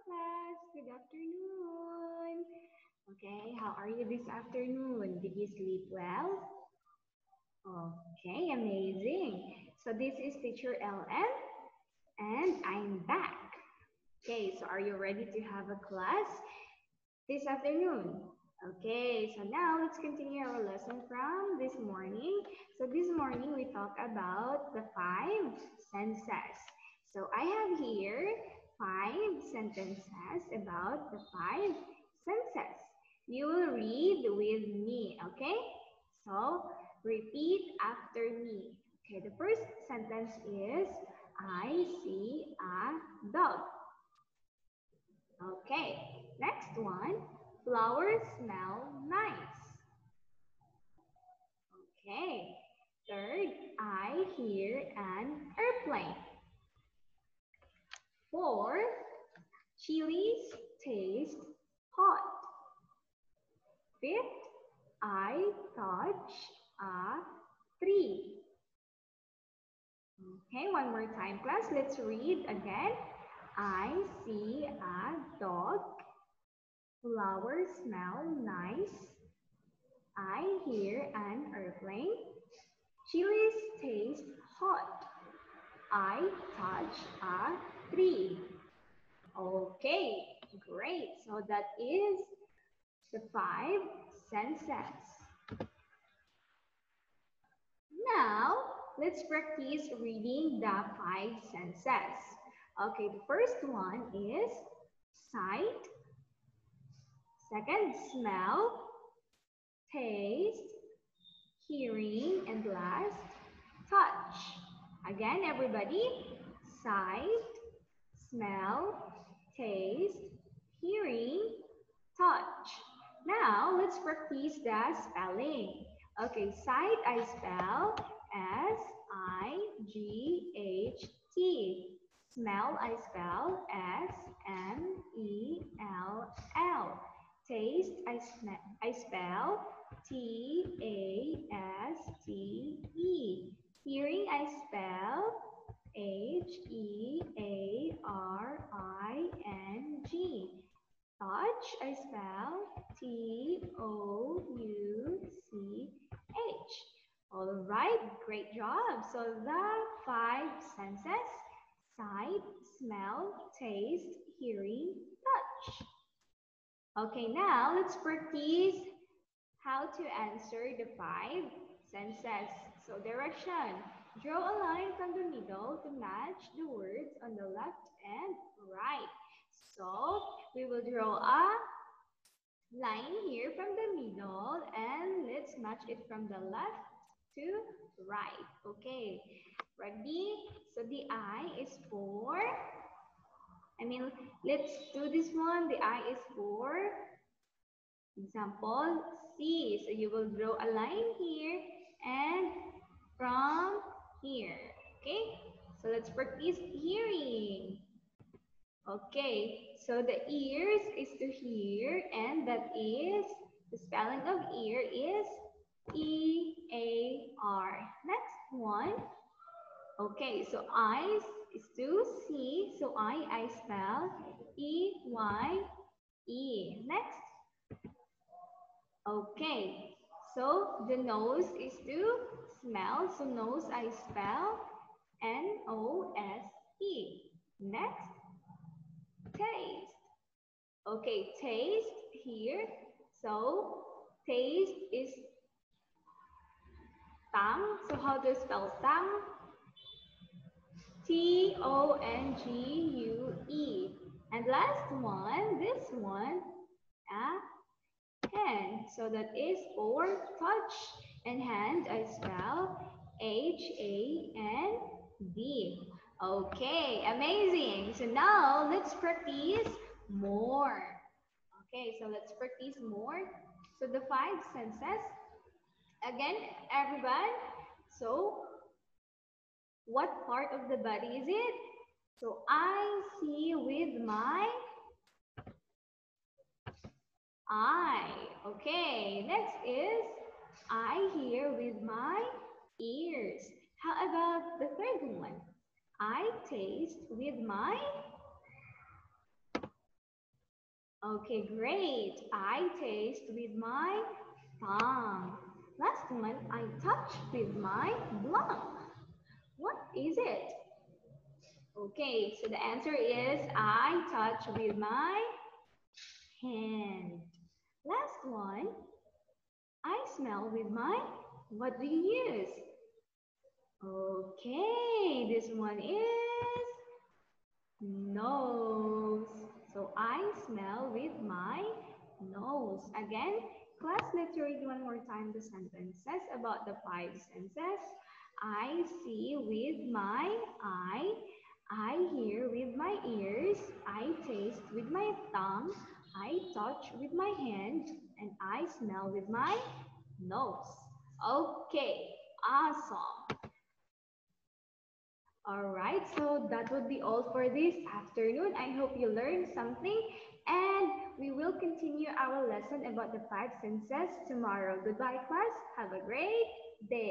class. Good afternoon. Okay, how are you this afternoon? Did you sleep well? Okay, amazing. So this is teacher LM and I'm back. Okay, so are you ready to have a class this afternoon? Okay, so now let's continue our lesson from this morning. So this morning we talked about the five senses. So I have here five sentences about the five senses. You will read with me, okay? So repeat after me. Okay, the first sentence is I see a dog. Okay, next one, flowers smell nice. Okay, third, I hear an airplane. Four, chilies taste hot. Fifth, I touch a tree. Okay, one more time, class. Let's read again. I see a dog. Flowers smell nice. I hear an airplane. Chilies taste hot. I touch a tree. Okay, great. So that is the five senses. Now, let's practice reading the five senses. Okay, the first one is sight. Second, smell, taste, hearing, and last, touch. Again, everybody, sight, smell, taste, hearing, touch. Now, let's practice the spelling. Okay, sight I spell S-I-G-H-T. Smell I spell S-M-E-L-L. Taste I spell T-A-S-T-E. Hearing I spell H-E-A-R-I-N-G. Touch I spell T-O-U-C-H. All right, great job. So the five senses, sight, smell, taste, hearing, touch. Okay, now let's practice how to answer the five senses. So direction, draw a line from the middle to match the words on the left and right. So we will draw a line here from the middle and let's match it from the left to right. Okay, ready? So the I is for, let's do this one. The I is for example, C. So you will draw a line here and from here. Okay, so let's practice hearing. Okay, so the ears is to hear and that is, the spelling of ear is E-A-R. Next one. Okay, so eyes is to see. So I spell E-Y-E. Next. Okay, so the nose is to smell. So nose I spell N-O-S-E. Next. Taste. Okay, taste here. So taste is tongue. So how do you spell tongue? T-O-N-G-U-E. And last one, this one, hand. So that is for touch. And hand I spell H-A-N-D. Okay, amazing. So now let's practice more. Okay, so let's practice more. So the five senses. Again, everyone. So what part of the body is it? So I see with my eye. Okay, next is I hear with my ears. How about the third one? I taste with my Okay, great. I taste with my tongue. Last one, I touch with my lung. What is it? Okay, so the answer is I touch with my hand. Last one, I smell with my, what do you use? Okay, this one is nose. So I smell with my nose. Again, class, let's read one more time the sentences about the five senses. I see with my eye. I hear with my ears. I taste with my tongue. I touch with my hand. And I smell with my nose. Okay, awesome. All right, so that would be all for this afternoon. I hope you learned something, and we will continue our lesson about the five senses tomorrow. Goodbye, class. Have a great day.